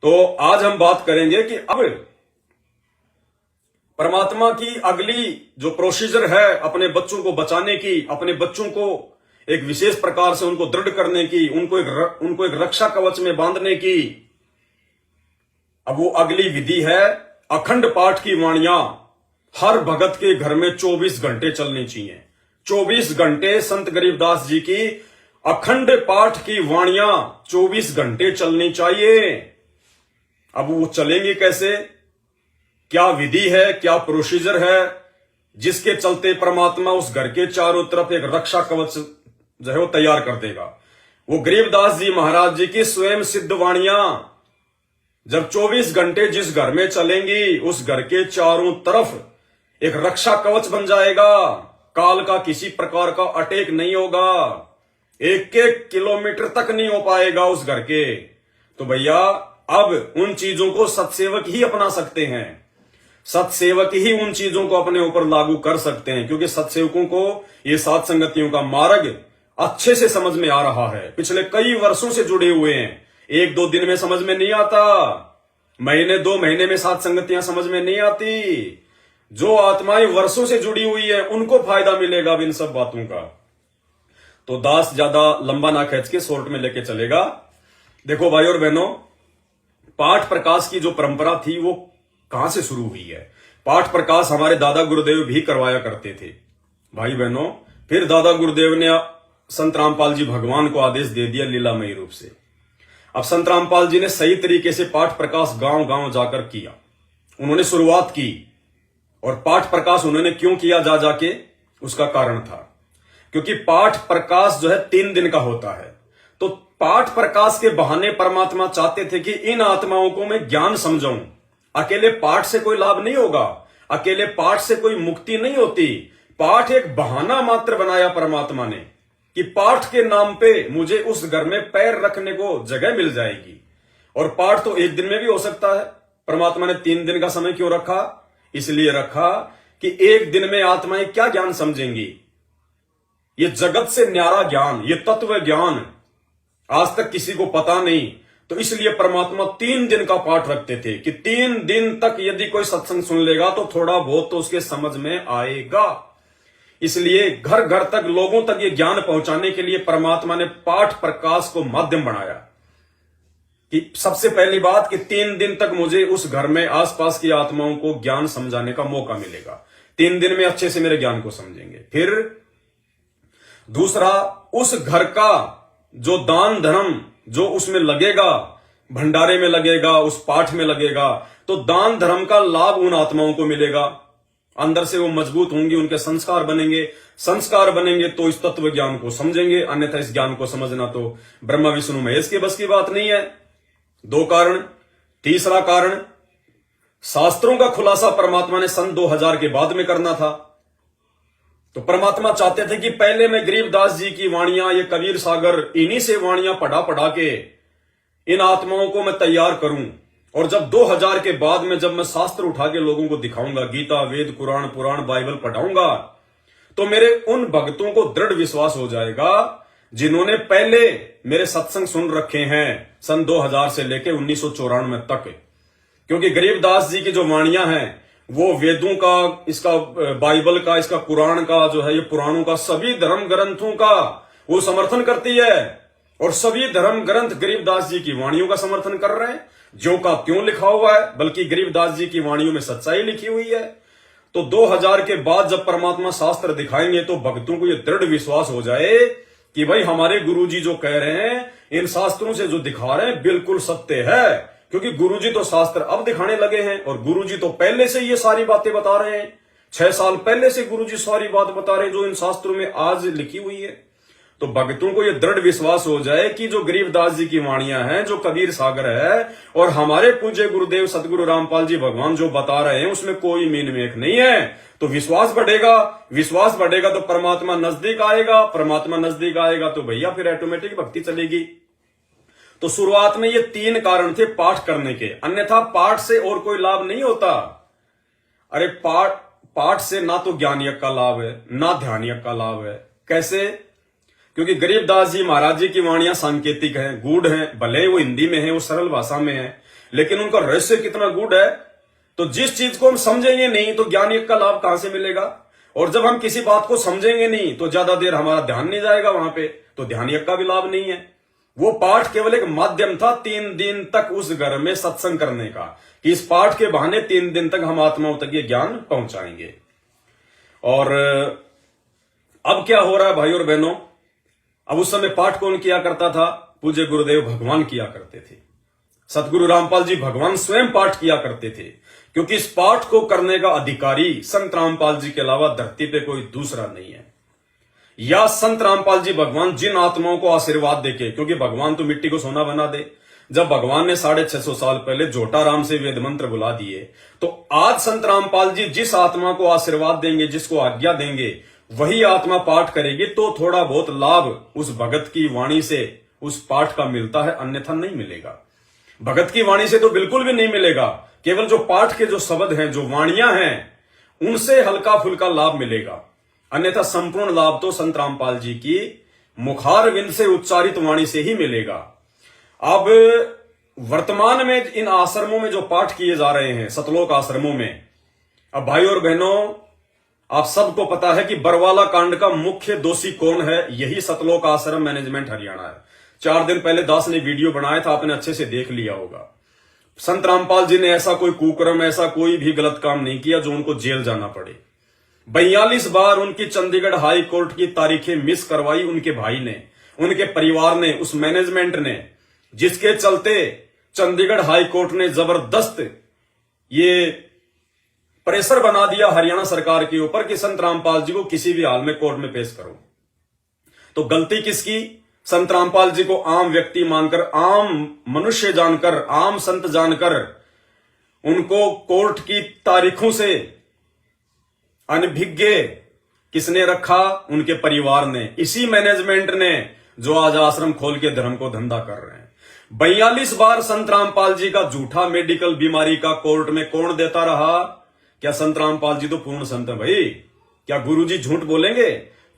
तो आज हम बात करेंगे कि अब परमात्मा की अगली जो प्रोसीजर है अपने बच्चों को बचाने की, अपने बच्चों को एक विशेष प्रकार से उनको दृढ़ करने की, उनको एक रक्षा कवच में बांधने की, अब वो अगली विधि है अखंड पाठ की वाणियां हर भगत के घर में 24 घंटे चलनी चाहिए। 24 घंटे संत गरीबदास जी की अखंड पाठ की वाणियां 24 घंटे चलनी चाहिए। अब वो चलेंगी कैसे, क्या विधि है, क्या प्रोसीजर है जिसके चलते परमात्मा उस घर के चारों तरफ एक रक्षा कवच जो है वो तैयार कर देगा। वो गरीबदास जी महाराज जी की स्वयं सिद्ध वाणियां जब 24 घंटे जिस घर में चलेंगी उस घर के चारों तरफ एक रक्षा कवच बन जाएगा। काल का किसी प्रकार का अटैक नहीं होगा, 1-1 किलोमीटर तक नहीं हो पाएगा उस घर के। तो भैया अब उन चीजों को सत्सेवक ही अपना सकते हैं, सत्सेवक ही उन चीजों को अपने ऊपर लागू कर सकते हैं, क्योंकि सत्सेवकों को ये सात संगतियों का मार्ग अच्छे से समझ में आ रहा है। पिछले कई वर्षों से जुड़े हुए हैं, 1-2 दिन में समझ में नहीं आता, महीने 2 महीने में सात संगतियां समझ में नहीं आती। जो आत्माएं वर्षों से जुड़ी हुई है उनको फायदा मिलेगा इन सब बातों का। तो दास ज्यादा लंबा ना खींच के शॉर्ट में लेके चलेगा। देखो भाई और बहनों, पाठ प्रकाश की जो परंपरा थी वो कहां से शुरू हुई है। पाठ प्रकाश हमारे दादा गुरुदेव भी करवाया करते थे भाई बहनों। फिर दादा गुरुदेव ने संत रामपाल जी भगवान को आदेश दे दिया लीलामयी रूप से। अब संत रामपाल जी ने सही तरीके से पाठ प्रकाश गांव गांव जाकर किया, उन्होंने शुरुआत की। और पाठ प्रकाश उन्होंने क्यों किया जा जाके, उसका कारण था क्योंकि पाठ प्रकाश जो है 3 दिन का होता है। तो पाठ प्रकाश के बहाने परमात्मा चाहते थे कि इन आत्माओं को मैं ज्ञान समझाऊं। अकेले पाठ से कोई लाभ नहीं होगा, अकेले पाठ से कोई मुक्ति नहीं होती। पाठ एक बहाना मात्र बनाया परमात्मा ने कि पाठ के नाम पे मुझे उस घर में पैर रखने को जगह मिल जाएगी। और पाठ तो 1 दिन में भी हो सकता है। परमात्मा ने 3 दिन का समय क्यों रखा, इसलिए रखा कि 1 दिन में आत्माएं क्या ज्ञान समझेंगी। ये जगत से न्यारा ज्ञान, ये तत्व ज्ञान आज तक किसी को पता नहीं। तो इसलिए परमात्मा 3 दिन का पाठ रखते थे कि 3 दिन तक यदि कोई सत्संग सुन लेगा तो थोड़ा बहुत तो उसके समझ में आएगा। इसलिए घर घर तक लोगों तक ये ज्ञान पहुंचाने के लिए परमात्मा ने पाठ प्रकाश को माध्यम बनाया कि सबसे पहली बात कि 3 दिन तक मुझे उस घर में आसपास की आत्माओं को ज्ञान समझाने का मौका मिलेगा। 3 दिन में अच्छे से मेरे ज्ञान को समझेंगे। फिर दूसरा, उस घर का जो दान धर्म जो उसमें लगेगा, भंडारे में लगेगा, उस पाठ में लगेगा, तो दान धर्म का लाभ उन आत्माओं को मिलेगा। अंदर से वो मजबूत होंगी, उनके संस्कार बनेंगे। संस्कार बनेंगे तो इस तत्व ज्ञान को समझेंगे, अन्यथा इस ज्ञान को समझना तो ब्रह्मा विष्णु महेश के बस की बात नहीं है। 2 कारण। तीसरा कारण, शास्त्रों का खुलासा परमात्मा ने सन 2000 के बाद में करना था। तो परमात्मा चाहते थे कि पहले मैं गरीबदास जी की वाणियां, ये कबीर सागर, इन्हीं से वाणियां पढ़ा के इन आत्माओं को मैं तैयार करूं। और जब 2000 के बाद में जब मैं शास्त्र उठा के लोगों को दिखाऊंगा, गीता, वेद, कुरान, पुराण, बाइबल पढ़ाऊंगा, तो मेरे उन भक्तों को दृढ़ विश्वास हो जाएगा जिन्होंने पहले मेरे सत्संग सुन रखे हैं सन 2000 से लेकर 1994 तक। क्योंकि गरीबदास जी की जो वाणियां हैं वो वेदों का, इसका बाइबल का, इसका कुरान का जो है, ये पुराणों का, सभी धर्म ग्रंथों का वो समर्थन करती है। और सभी धर्म ग्रंथ गरीबदास जी की वाणियों का समर्थन कर रहे हैं। ज्यों का त्यों लिखा हुआ है, बल्कि गरीबदास जी की वाणियों में सच्चाई लिखी हुई है। तो 2000 के बाद जब परमात्मा शास्त्र दिखाएंगे तो भक्तों को यह दृढ़ विश्वास हो जाए कि भाई हमारे गुरुजी जो कह रहे हैं, इन शास्त्रों से जो दिखा रहे हैं बिल्कुल सत्य है। क्योंकि गुरुजी तो शास्त्र अब दिखाने लगे हैं और गुरुजी तो पहले से ये सारी बातें बता रहे हैं। 6 साल पहले से गुरुजी सारी बात बता रहे हैं जो इन शास्त्रों में आज लिखी हुई है। तो भक्तों को यह दृढ़ विश्वास हो जाए कि जो गरीबदास जी की वाणियां हैं, जो कबीर सागर है और हमारे पूज्य गुरुदेव सतगुरु रामपाल जी भगवान जो बता रहे हैं उसमें कोई मीन मेख नहीं है। तो विश्वास बढ़ेगा, विश्वास बढ़ेगा तो परमात्मा नजदीक आएगा, परमात्मा नजदीक आएगा तो भैया फिर ऑटोमेटिक भक्ति चलेगी। तो शुरुआत में ये 3 कारण थे पाठ करने के, अन्यथा पाठ से और कोई लाभ नहीं होता। अरे पाठ से ना तो ज्ञान यज्ञ का लाभ है, ना ध्यान यज्ञ का लाभ है। कैसे? क्योंकि गरीबदास जी महाराज जी की वाणियां सांकेतिक हैं, गूढ़ हैं, भले वो हिंदी में है, वो सरल भाषा में है, लेकिन उनका रहस्य कितना गूढ़ है। तो जिस चीज को हम समझेंगे नहीं तो ज्ञान योग का लाभ कहां से मिलेगा, और जब हम किसी बात को समझेंगे नहीं तो ज्यादा देर हमारा ध्यान नहीं जाएगा वहां पे, तो ध्यान योग का भी लाभ नहीं है। वो पाठ केवल एक माध्यम था 3 दिन तक उस घर में सत्संग करने का, कि इस पाठ के बहाने 3 दिन तक हम आत्माओं तक ये ज्ञान पहुंचाएंगे। और अब क्या हो रहा है भाई और बहनों, अब उस समय पाठ कौन किया करता था? पूज्य गुरुदेव भगवान किया करते थे। सतगुरु रामपाल जी भगवान स्वयं पाठ किया करते थे, क्योंकि इस पाठ को करने का अधिकारी संत रामपाल जी के अलावा धरती पे कोई दूसरा नहीं है। या संत रामपाल जी भगवान जिन आत्माओं को आशीर्वाद देके, क्योंकि भगवान तो मिट्टी को सोना बना दे, जब भगवान ने 650 साल पहले जोटा राम से वेद मंत्र बुला दिए, तो आज संत रामपाल जी जिस आत्मा को आशीर्वाद देंगे, जिसको आज्ञा देंगे, वही आत्मा पाठ करेगी, तो थोड़ा बहुत लाभ उस भगत की वाणी से उस पाठ का मिलता है, अन्यथा नहीं मिलेगा। भगत की वाणी से तो बिल्कुल भी नहीं मिलेगा, केवल जो पाठ के जो शब्द हैं, जो वाणियां हैं, उनसे हल्का फुल्का लाभ मिलेगा, अन्यथा संपूर्ण लाभ तो संत रामपाल जी की मुखारविंद से उच्चारित वाणी से ही मिलेगा। अब वर्तमान में इन आश्रमों में जो पाठ किए जा रहे हैं, सतलोक आश्रमों में, अब भाई और बहनों आप सबको पता है कि बरवाला कांड का मुख्य दोषी कौन है? यही सतलोक आश्रम मैनेजमेंट हरियाणा है। 4 दिन पहले दास ने वीडियो बनाया था, आपने अच्छे से देख लिया होगा। संत रामपाल जी ने ऐसा कोई कुकर्म, ऐसा कोई भी गलत काम नहीं किया जो उनको जेल जाना पड़े। 42 बार उनकी चंडीगढ़ हाई कोर्ट की तारीखें मिस करवाई उनके भाई ने, उनके परिवार ने, उस मैनेजमेंट ने, जिसके चलते चंडीगढ़ हाई कोर्ट ने जबरदस्त ये प्रेशर बना दिया हरियाणा सरकार के ऊपर कि संत रामपाल जी को किसी भी हाल में कोर्ट में पेश करो। तो गलती किसकी? संत रामपाल जी को आम व्यक्ति मानकर, आम मनुष्य जानकर, आम संत जानकर उनको कोर्ट की तारीखों से अनभिज्ञ किसने रखा? उनके परिवार ने, इसी मैनेजमेंट ने, जो आज आश्रम खोल के धर्म को धंधा कर रहे हैं। 42 बार संत रामपाल जी का झूठा मेडिकल बीमारी का कोर्ट में कौन देता रहा? क्या संत रामपाल जी तो पूर्ण संत है भाई? क्या गुरुजी झूठ बोलेंगे?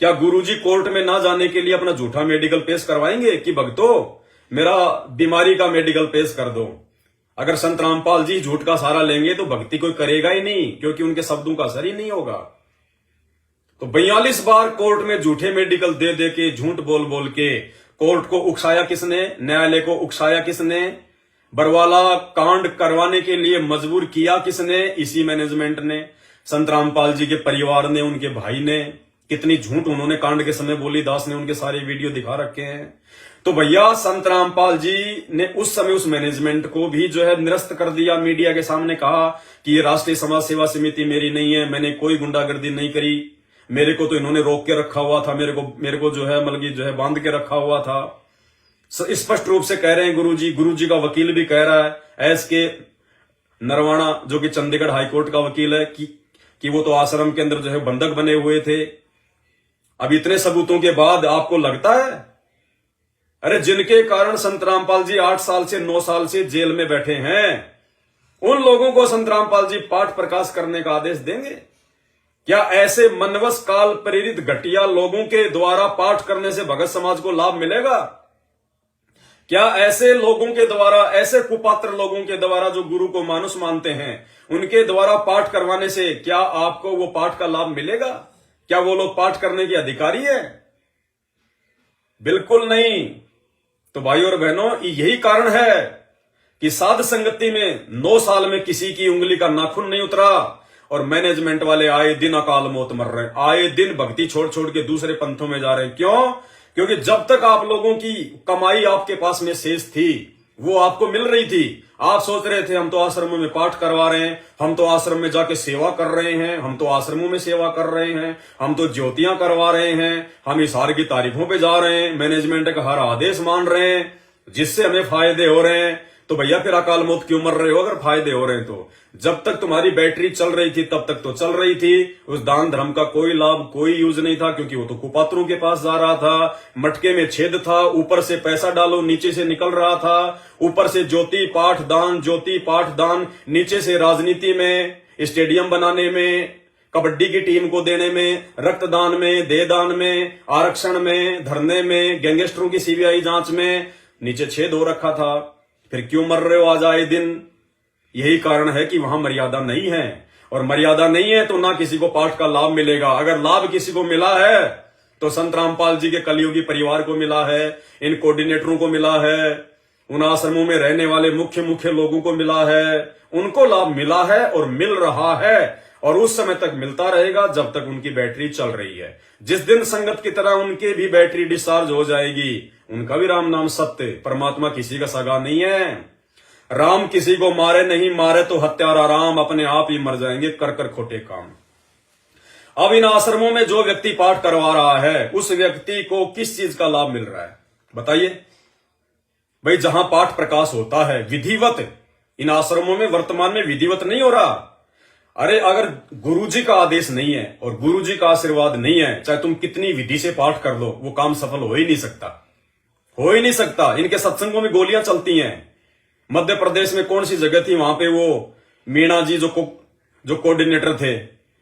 क्या गुरुजी कोर्ट में ना जाने के लिए अपना झूठा मेडिकल पेश करवाएंगे कि भक्तों मेरा बीमारी का मेडिकल पेश कर दो? अगर संत रामपाल जी झूठ का सहारा लेंगे तो भक्ति कोई करेगा ही नहीं, क्योंकि उनके शब्दों का असर ही नहीं होगा। तो 42 बार कोर्ट में झूठे मेडिकल दे दे के, झूठ बोल बोल के कोर्ट को उकसाया किसने? न्यायालय को उकसाया किसने? बरवाला कांड करवाने के लिए मजबूर किया किसने? इसी मैनेजमेंट ने, संत रामपाल जी के परिवार ने, उनके भाई ने। कितनी झूठ उन्होंने कांड के समय बोली, दास ने उनके सारे वीडियो दिखा रखे हैं। तो भैया संत रामपाल जी ने उस समय उस मैनेजमेंट को भी जो है निरस्त कर दिया। मीडिया के सामने कहा कि ये राष्ट्रीय समाज सेवा समिति मेरी नहीं है, मैंने कोई गुंडागर्दी नहीं करी, मेरे को तो इन्होंने रोक के रखा हुआ था, मेरे को जो है मतलब जो है बांध के रखा हुआ था। स्पष्ट रूप से कह रहे हैं गुरुजी का वकील भी कह रहा है, एस के नरवाणा, जो कि चंडीगढ़ हाईकोर्ट का वकील है, कि वो तो आश्रम के अंदर जो है बंधक बने हुए थे। अब इतने सबूतों के बाद आपको लगता है? अरे जिनके कारण संत रामपाल जी 8 साल से 9 साल से जेल में बैठे हैं, उन लोगों को संत रामपाल जी पाठ प्रकाश करने का आदेश देंगे? क्या ऐसे मनवश काल प्रेरित घटिया लोगों के द्वारा पाठ करने से भगत समाज को लाभ मिलेगा? क्या ऐसे लोगों के द्वारा, ऐसे कुपात्र लोगों के द्वारा जो गुरु को मानुष मानते हैं, उनके द्वारा पाठ करवाने से क्या आपको वो पाठ का लाभ मिलेगा? क्या वो लोग पाठ करने के अधिकारी है? बिल्कुल नहीं। तो भाई और बहनों, यही कारण है कि साध संगति में 9 साल में किसी की उंगली का नाखून नहीं उतरा, और मैनेजमेंट वाले आए दिन अकाल मौत मर रहे हैं, आए दिन भक्ति छोड़ छोड़ के दूसरे पंथों में जा रहे हैं। क्यों? क्योंकि जब तक आप लोगों की कमाई आपके पास में शेष थी, वो आपको मिल रही थी, आप सोच रहे थे हम तो आश्रमों में पाठ करवा रहे हैं, हम तो आश्रम में जाके सेवा कर रहे हैं, हम तो आश्रमों में सेवा कर रहे हैं, हम तो ज्योतियां करवा रहे हैं, हम इशार की तारीखों पे जा रहे हैं, मैनेजमेंट का हर आदेश मान रहे हैं, जिससे हमें फायदे हो रहे हैं। तो भैया फिर अकाल मौत क्यों मर रहे हो अगर फायदे हो रहे हैं तो? जब तक तुम्हारी बैटरी चल रही थी तब तक तो चल रही थी। उस दान धर्म का कोई लाभ, कोई यूज नहीं था, क्योंकि वो तो कुपात्रों के पास जा रहा था। मटके में छेद था, ऊपर से पैसा डालो, नीचे से निकल रहा था। ऊपर से ज्योति पाठ दान, ज्योति पाठ दान, नीचे से राजनीति में, स्टेडियम बनाने में, कबड्डी की टीम को देने में, रक्तदान में, देहदान में, आरक्षण में, धरने में, गैंगस्टरों की सीबीआई जांच में नीचे छेद हो रखा था। फिर क्यों मर रहे हो आज आए दिन? यही कारण है कि वहां मर्यादा नहीं है, और मर्यादा नहीं है तो ना किसी को पाठ का लाभ मिलेगा। अगर लाभ किसी को मिला है तो संत रामपाल जी के कलियुगी परिवार को मिला है, इन कोऑर्डिनेटरों को मिला है, उन आश्रमों में रहने वाले मुख्य लोगों को मिला है, उनको लाभ मिला है और मिल रहा है, और उस समय तक मिलता रहेगा जब तक उनकी बैटरी चल रही है। जिस दिन संगत की तरह उनके भी बैटरी डिस्चार्ज हो जाएगी, उनका भी राम नाम सत्य। परमात्मा किसी का सगा नहीं है। राम किसी को मारे नहीं, मारे तो हत्यारा राम अपने आप ही मर जाएंगे कर कर खोटे काम। अब इन आश्रमों में जो व्यक्ति पाठ करवा रहा है, उस व्यक्ति को किस चीज का लाभ मिल रहा है बताइए भाई? जहां पाठ प्रकाश होता है विधिवत, इन आश्रमों में वर्तमान में विधिवत नहीं हो रहा। अरे अगर गुरुजी का आदेश नहीं है और गुरुजी का आशीर्वाद नहीं है, चाहे तुम कितनी विधि से पाठ कर लो, वो काम सफल हो ही नहीं सकता, हो ही नहीं सकता। इनके सत्संगों में गोलियां चलती हैं। मध्य प्रदेश में कौन सी जगह थी, वहां पे वो मीणा जी जो कोऑर्डिनेटर थे,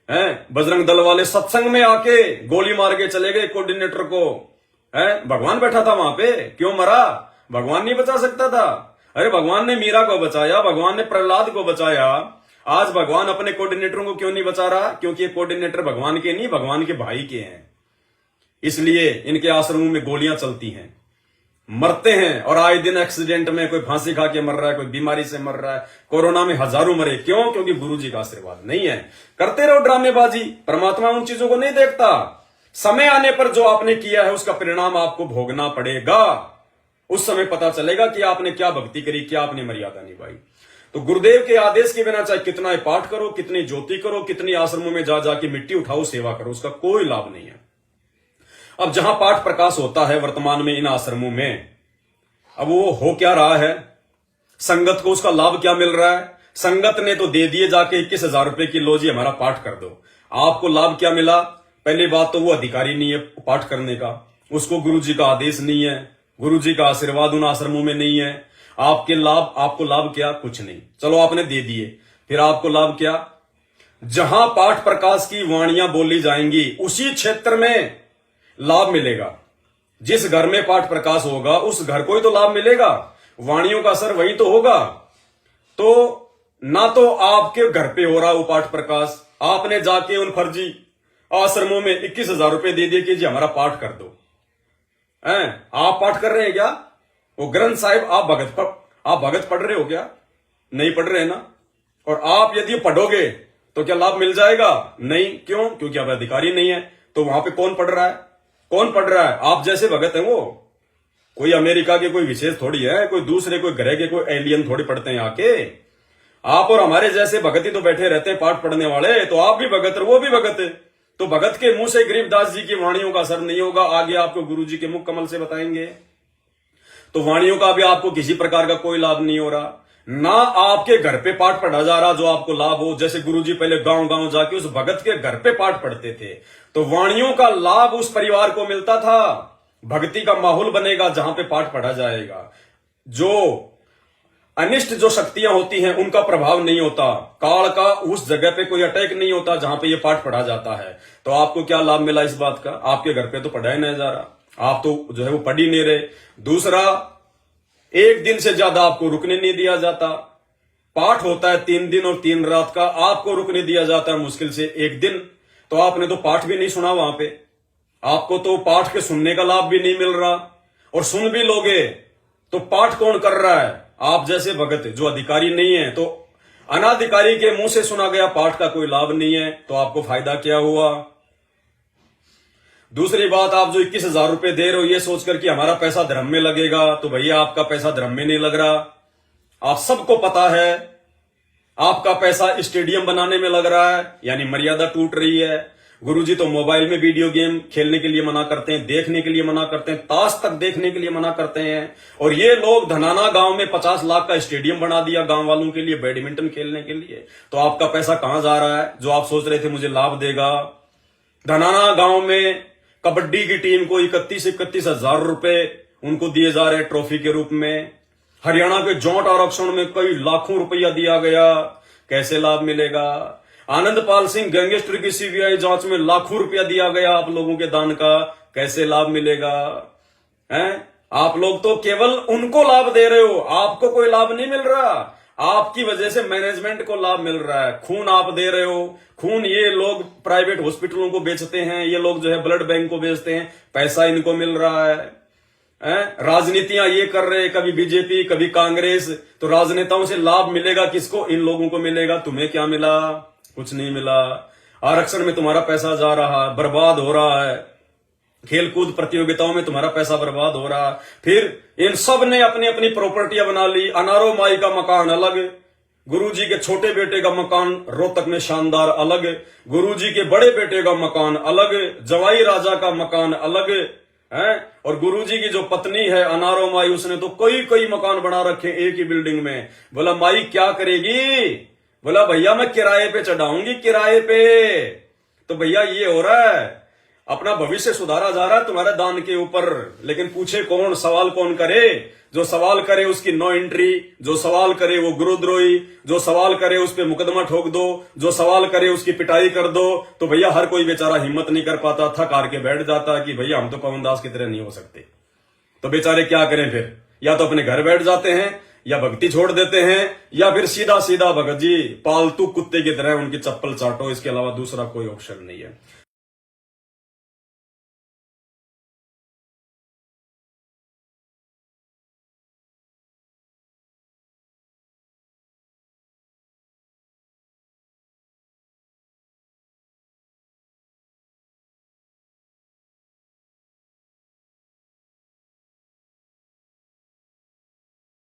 हैं, बजरंग दल वाले सत्संग में आके गोली मार के चले गए कोऑर्डिनेटर को। हैं, भगवान बैठा था वहां पे, क्यों मरा? भगवान नहीं बचा सकता था? अरे भगवान ने मीरा को बचाया, भगवान ने प्रहलाद को बचाया। आज भगवान अपने कोऑर्डिनेटरों को क्यों नहीं बचा रहा? क्योंकि ये कोऑर्डिनेटर भगवान के नहीं, भगवान के भाई के हैं। इसलिए इनके आश्रमों में गोलियां चलती हैं, मरते हैं, और आए दिन एक्सीडेंट में कोई फांसी खा के मर रहा है, कोई बीमारी से मर रहा है, कोरोना में हजारों मरे। क्यों? क्योंकि गुरुजी का आशीर्वाद नहीं है। करते रहो ड्रामेबाजी, परमात्मा उन चीजों को नहीं देखता। समय आने पर जो आपने किया है उसका परिणाम आपको भोगना पड़ेगा। उस समय पता चलेगा कि आपने क्या भक्ति करी, क्या आपने मर्यादा निभाई। तो गुरुदेव के आदेश के बिना चाहे कितना पाठ करो, कितनी ज्योति करो, कितनी आश्रमों में जा जाके मिट्टी उठाओ, सेवा करो, उसका कोई लाभ नहीं है। अब जहां पाठ प्रकाश होता है वर्तमान में इन आश्रमों में, अब वो हो क्या रहा है? संगत को उसका लाभ क्या मिल रहा है? संगत ने तो दे दिए जाके 21,000 रुपए की, लो जी हमारा पाठ कर दो। आपको लाभ क्या मिला? पहली बात तो वो अधिकारी नहीं है पाठ करने का, उसको गुरुजी का आदेश नहीं है, गुरुजी का आशीर्वाद उन आश्रमों में नहीं है। आपको लाभ क्या? कुछ नहीं। चलो आपने दे दिए, फिर आपको लाभ क्या? जहां पाठ प्रकाश की वाणियां बोली जाएंगी उसी क्षेत्र में लाभ मिलेगा। जिस घर में पाठ प्रकाश होगा उस घर को ही तो लाभ मिलेगा, वाणियों का असर वही तो होगा। तो ना तो आपके घर पे हो रहा वो पाठ प्रकाश, आपने जाके उन फर्जी आश्रमों में 21,000 रुपए दे दिए कि जी हमारा पाठ कर दो। आप पाठ कर रहे हैं क्या? वो ग्रंथ साहिब आप भगत पढ़ रहे हो क्या? नहीं पढ़ रहे ना। और आप यदि पढ़ोगे तो क्या लाभ मिल जाएगा? नहीं। क्यों? क्योंकि आप अधिकारी नहीं है। तो वहां पे कौन पढ़ रहा है? कौन पढ़ रहा है? आप जैसे भगत हैं। वो कोई अमेरिका के कोई विशेष थोड़ी है, कोई दूसरे कोई ग्रह के कोई एलियन थोड़ी पढ़ते हैं आके। आप और हमारे जैसे भगत ही तो बैठे रहते हैं पाठ पढ़ने वाले। तो आप भी भगत है, वो भी भगत है। तो भगत के मुंह से गरीबदास जी की वाणियों का असर नहीं होगा। आगे आपको गुरु जी के मुख कमल से बताएंगे। तो वाणियों का भी आपको किसी प्रकार का कोई लाभ नहीं हो रहा, ना आपके घर पे पाठ पढ़ा जा रहा जो आपको लाभ हो। जैसे गुरुजी पहले गांव गांव जाके उस भगत के घर पे पाठ पढ़ते थे, तो वाणियों का लाभ उस परिवार को मिलता था। भक्ति का माहौल बनेगा जहां पे पाठ पढ़ा जाएगा। जो अनिष्ट जो शक्तियां होती हैं उनका प्रभाव नहीं होता, काल का उस जगह पे कोई अटैक नहीं होता जहां पे ये पाठ पढ़ा जाता है। तो आपको क्या लाभ मिला इस बात का? आपके घर पे तो पढ़ाया नहीं जा रहा, आप तो जो है वो पढ़ ही नहीं रहे। दूसरा, एक दिन से ज्यादा आपको रुकने नहीं दिया जाता। पाठ होता है 3 दिन और 3 रात का, आपको रुकने दिया जाता है मुश्किल से 1 दिन। तो आपने तो पाठ भी नहीं सुना वहां पे, आपको तो पाठ के सुनने का लाभ भी नहीं मिल रहा। और सुन भी लोगे तो पाठ कौन कर रहा है? आप जैसे भगत जो अधिकारी नहीं है। तो अनाधिकारी के मुंह से सुना गया पाठ का कोई लाभ नहीं है, तो आपको फायदा क्या हुआ? दूसरी बात, आप जो 21,000 रुपए दे रहे हो ये सोचकर कि हमारा पैसा धर्म में लगेगा, तो भैया आपका पैसा धर्म में नहीं लग रहा। आप सबको पता है आपका पैसा स्टेडियम बनाने में लग रहा है, यानी मर्यादा टूट रही है। गुरुजी तो मोबाइल में वीडियो गेम खेलने के लिए मना करते हैं, देखने के लिए मना करते हैं, ताश तक देखने के लिए मना करते हैं। और ये लोग धनाना गांव में 50 लाख का स्टेडियम बना दिया गांव वालों के लिए, बैडमिंटन खेलने के लिए। तो आपका पैसा कहां जा रहा है जो आप सोच रहे थे मुझे लाभ देगा? धनाना गांव में कबड्डी की टीम को 31,000 रुपए उनको दिए जा रहे हैं ट्रॉफी के रूप में। हरियाणा के जोट आरक्षण में कई लाखों रुपया दिया गया, कैसे लाभ मिलेगा? आनंदपाल सिंह गैंगस्टर की सीबीआई जांच में लाखों रुपया दिया गया आप लोगों के दान का, कैसे लाभ मिलेगा? हैं? आप लोग तो केवल उनको लाभ दे रहे हो, आपको कोई लाभ नहीं मिल रहा। आपकी वजह से मैनेजमेंट को लाभ मिल रहा है। खून आप दे रहे हो, खून ये लोग प्राइवेट हॉस्पिटलों को बेचते हैं, ये लोग जो है ब्लड बैंक को बेचते हैं, पैसा इनको मिल रहा है। राजनीतियां ये कर रहे हैं, कभी बीजेपी कभी कांग्रेस, तो राजनेताओं से लाभ मिलेगा किसको? इन लोगों को मिलेगा। तुम्हें क्या मिला? कुछ नहीं मिला। आरक्षण में तुम्हारा पैसा जा रहा है, बर्बाद हो रहा है। खेलकूद प्रतियोगिताओं में तुम्हारा पैसा बर्बाद हो रहा है। फिर इन सब ने अपनी अपनी प्रॉपर्टियां बना ली। अनारो माई का मकान अलग, गुरुजी के छोटे बेटे का मकान रोहतक में शानदार अलग, गुरुजी के बड़े बेटे का मकान अलग, जवाई राजा का मकान अलग है, और गुरुजी की जो पत्नी है अनारो माई, उसने तो कई मकान बना रखे एक ही बिल्डिंग में। बोला माई क्या करेगी? बोला भैया मैं किराए पे चढ़ाऊंगी, किराए पे। तो भैया ये हो रहा है, अपना भविष्य सुधारा जा रहा है तुम्हारे दान के ऊपर। लेकिन पूछे कौन? सवाल कौन करे? जो सवाल करे उसकी नो एंट्री, जो सवाल करे वो गुरुद्रोही, जो सवाल करे उस पर मुकदमा ठोक दो, जो सवाल करे उसकी पिटाई कर दो। तो भैया हर कोई बेचारा हिम्मत नहीं कर पाता, थक हार के बैठ जाता कि भैया हम तो पवन दास की तरह नहीं हो सकते। तो बेचारे क्या करें फिर? या तो अपने घर बैठ जाते हैं, या भक्ति छोड़ देते हैं, या फिर सीधा सीधा भगत जी पालतू कुत्ते की तरह उनकी चप्पल चाटो। इसके अलावा दूसरा कोई ऑप्शन नहीं है।